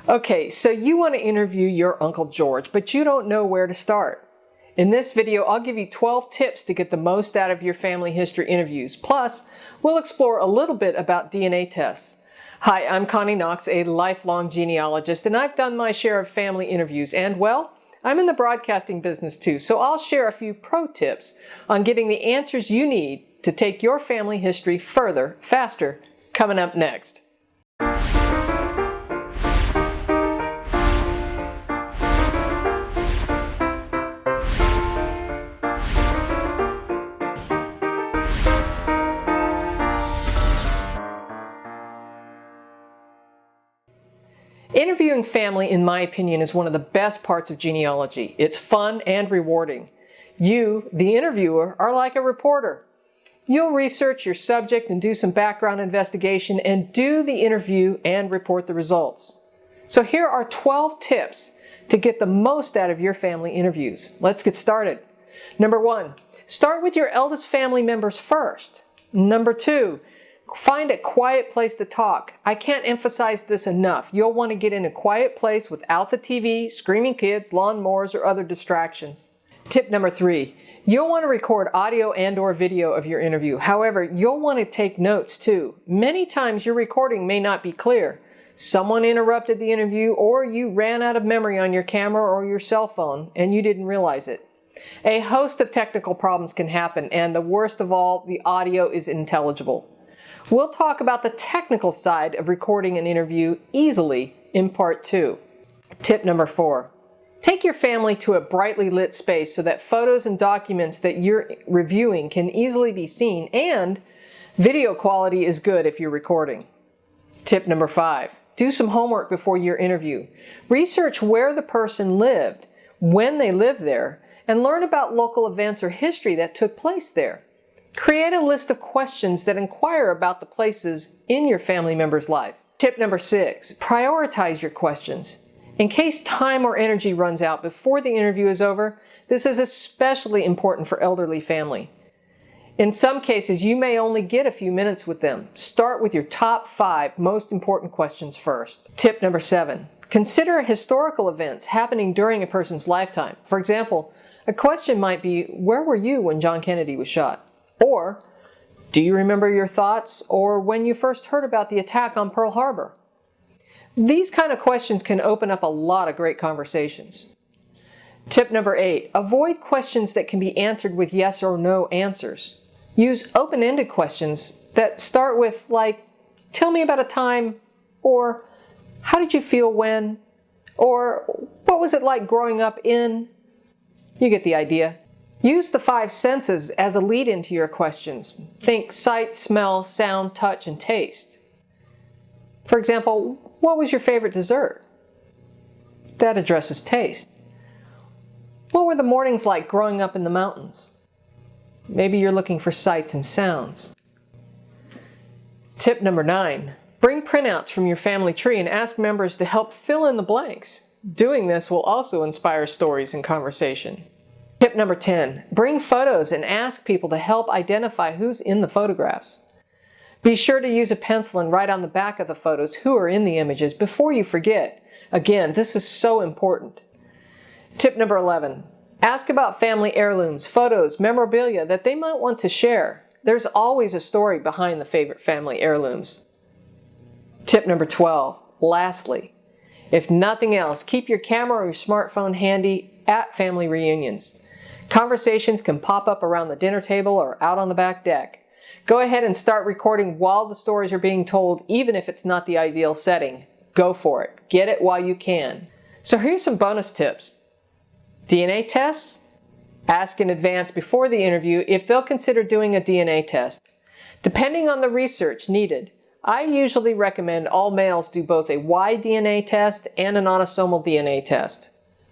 Okay, so you want to interview your Uncle George, but you don't know where to start. In this video, I'll give you 12 tips to get the most out of your family history interviews. Plus, we'll explore a little bit about DNA tests. Hi, I'm Connie Knox, a lifelong genealogist, and I've done my share of family interviews. And well, I'm in the broadcasting business too, so I'll share a few pro tips on getting the answers you need to take your family history further, faster, coming up next. Interviewing family, in my opinion, is one of the best parts of genealogy. It's fun and rewarding. You, the interviewer, are like a reporter. You'll research your subject and do some background investigation and do the interview and report the results. So here are 12 tips to get the most out of your family interviews. Let's get started. Number 1, start with your eldest family members first. Number 2, find a quiet place to talk. I can't emphasize this enough. You'll want to get in a quiet place without the TV, screaming kids, lawnmowers, or other distractions. Tip number 3, you'll want to record audio and/or video of your interview. However, you'll want to take notes too. Many times your recording may not be clear. Someone interrupted the interview, or you ran out of memory on your camera or your cell phone and you didn't realize it. A host of technical problems can happen, and the worst of all, the audio is unintelligible. We'll talk about the technical side of recording an interview easily in part 2. Tip number 4, take your family to a brightly lit space so that photos and documents that you're reviewing can easily be seen, and video quality is good if you're recording. Tip number 5, do some homework before your interview. Research where the person lived, when they lived there, and learn about local events or history that took place there. Create a list of questions that inquire about the places in your family member's life. Tip number 6, prioritize your questions. In case time or energy runs out before the interview is over, this is especially important for elderly family. In some cases, you may only get a few minutes with them. Start with your top 5 most important questions first. Tip number 7, consider historical events happening during a person's lifetime. For example, a question might be, where were you when John Kennedy was shot? Or, do you remember your thoughts or when you first heard about the attack on Pearl Harbor? These kind of questions can open up a lot of great conversations. Tip number 8, avoid questions that can be answered with yes or no answers. Use open-ended questions that start with, like, tell me about a time, or how did you feel when, or what was it like growing up in? You get the idea. Use the 5 senses as a lead-in to your questions. Think sight, smell, sound, touch, and taste. For example, what was your favorite dessert? That addresses taste. What were the mornings like growing up in the mountains? Maybe you're looking for sights and sounds. Tip number 9, bring printouts from your family tree and ask members to help fill in the blanks. Doing this will also inspire stories and conversation. Tip number 10, bring photos and ask people to help identify who's in the photographs. Be sure to use a pencil and write on the back of the photos who are in the images before you forget. Again, this is so important. Tip number 11, ask about family heirlooms, photos, memorabilia that they might want to share. There's always a story behind the favorite family heirlooms. Tip number 12, lastly, if nothing else, keep your camera or your smartphone handy at family reunions. Conversations can pop up around the dinner table or out on the back deck. Go ahead and start recording while the stories are being told, even if it's not the ideal setting. Go for it. Get it while you can. So here's some bonus tips. DNA tests? Ask in advance before the interview if they'll consider doing a DNA test. Depending on the research needed, I usually recommend all males do both a Y-DNA test and an autosomal DNA test.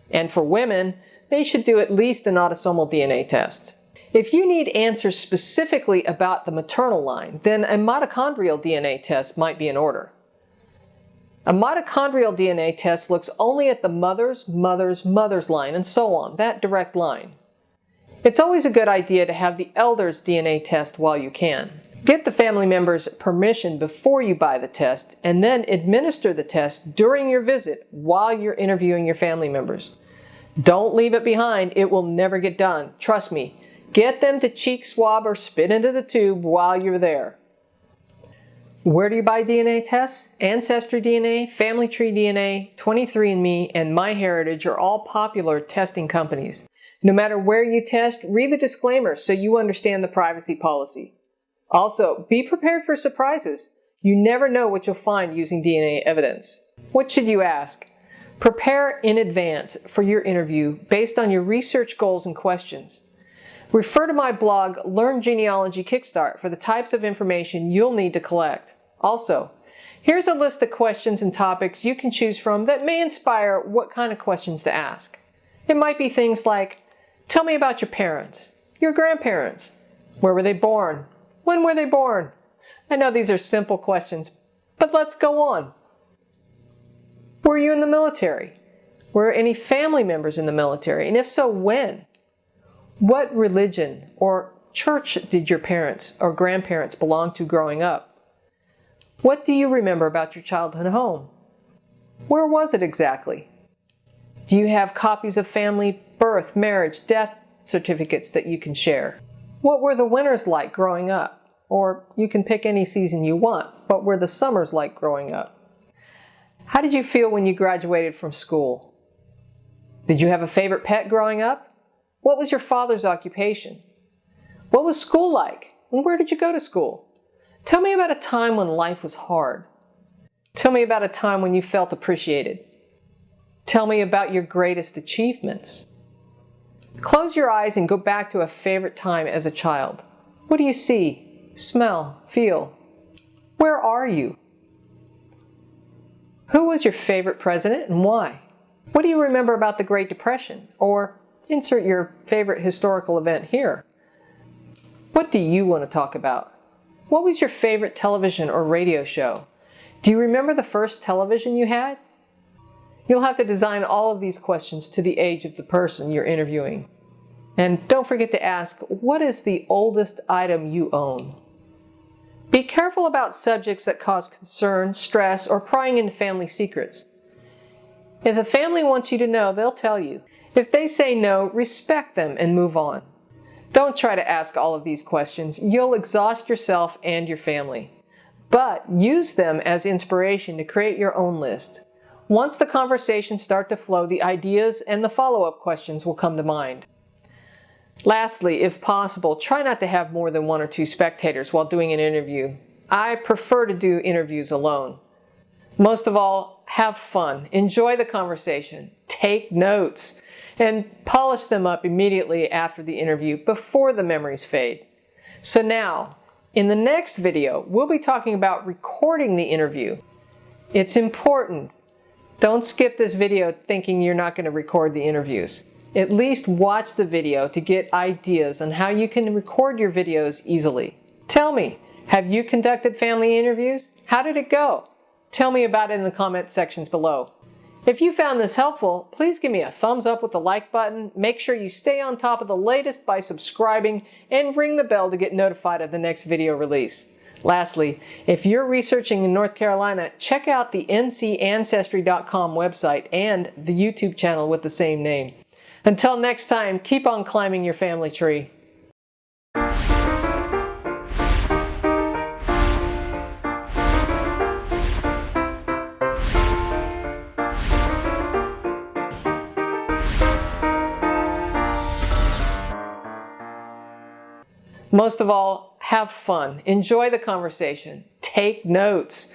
And for women, they should do at least an autosomal DNA test. If you need answers specifically about the maternal line, then a mitochondrial DNA test might be in order. A mitochondrial DNA test looks only at the mother's line, and so on, that direct line. It's always a good idea to have the elder's DNA test while you can. Get the family member's permission before you buy the test, and then administer the test during your visit while you're interviewing your family members. Don't leave it behind. It will never get done. Trust me. Get them to cheek swab or spit into the tube while you're there. Where do you buy DNA tests? Ancestry DNA, Family Tree DNA, 23andMe, and MyHeritage are all popular testing companies. No matter where you test, read the disclaimers so you understand the privacy policy. Also, be prepared for surprises. You never know what you'll find using DNA evidence. What should you ask? Prepare in advance for your interview based on your research goals and questions. Refer to my blog, Learn Genealogy Kickstart, for the types of information you'll need to collect. Also, here's a list of questions and topics you can choose from that may inspire what kind of questions to ask. It might be things like, tell me about your parents, your grandparents. Where were they born? When were they born? I know these are simple questions, but let's go on. Were you in the military? Were any family members in the military? And if so, when? What religion or church did your parents or grandparents belong to growing up? What do you remember about your childhood home? Where was it exactly? Do you have copies of family birth, marriage, death certificates that you can share? What were the winters like growing up? Or you can pick any season you want. What were the summers like growing up? How did you feel when you graduated from school? Did you have a favorite pet growing up? What was your father's occupation? What was school like? And where did you go to school? Tell me about a time when life was hard. Tell me about a time when you felt appreciated. Tell me about your greatest achievements. Close your eyes and go back to a favorite time as a child. What do you see, smell, feel? Where are you? Who was your favorite president and why? What do you remember about the Great Depression? Or insert your favorite historical event here. What do you want to talk about? What was your favorite television or radio show? Do you remember the first television you had? You'll have to design all of these questions to the age of the person you're interviewing. And don't forget to ask, what is the oldest item you own? Be careful about subjects that cause concern, stress, or prying into family secrets. If a family wants you to know, they'll tell you. If they say no, respect them and move on. Don't try to ask all of these questions. You'll exhaust yourself and your family. But use them as inspiration to create your own list. Once the conversations start to flow, the ideas and the follow-up questions will come to mind. Lastly, if possible, try not to have more than 1 or 2 spectators while doing an interview. I prefer to do interviews alone. Most of all, have fun. Enjoy the conversation. Take notes. And polish them up immediately after the interview before the memories fade. So now, in the next video, we'll be talking about recording the interview. It's important. Don't skip this video thinking you're not going to record the interviews. At least watch the video to get ideas on how you can record your videos easily. Tell me, have you conducted family interviews? How did it go? Tell me about it in the comment sections below. If you found this helpful, please give me a thumbs up with the like button. Make sure you stay on top of the latest by subscribing and ring the bell to get notified of the next video release. Lastly, if you're researching in North Carolina, check out the ncancestry.com website and the YouTube channel with the same name. Until next time, keep on climbing your family tree. Most of all, have fun. Enjoy the conversation. Take notes.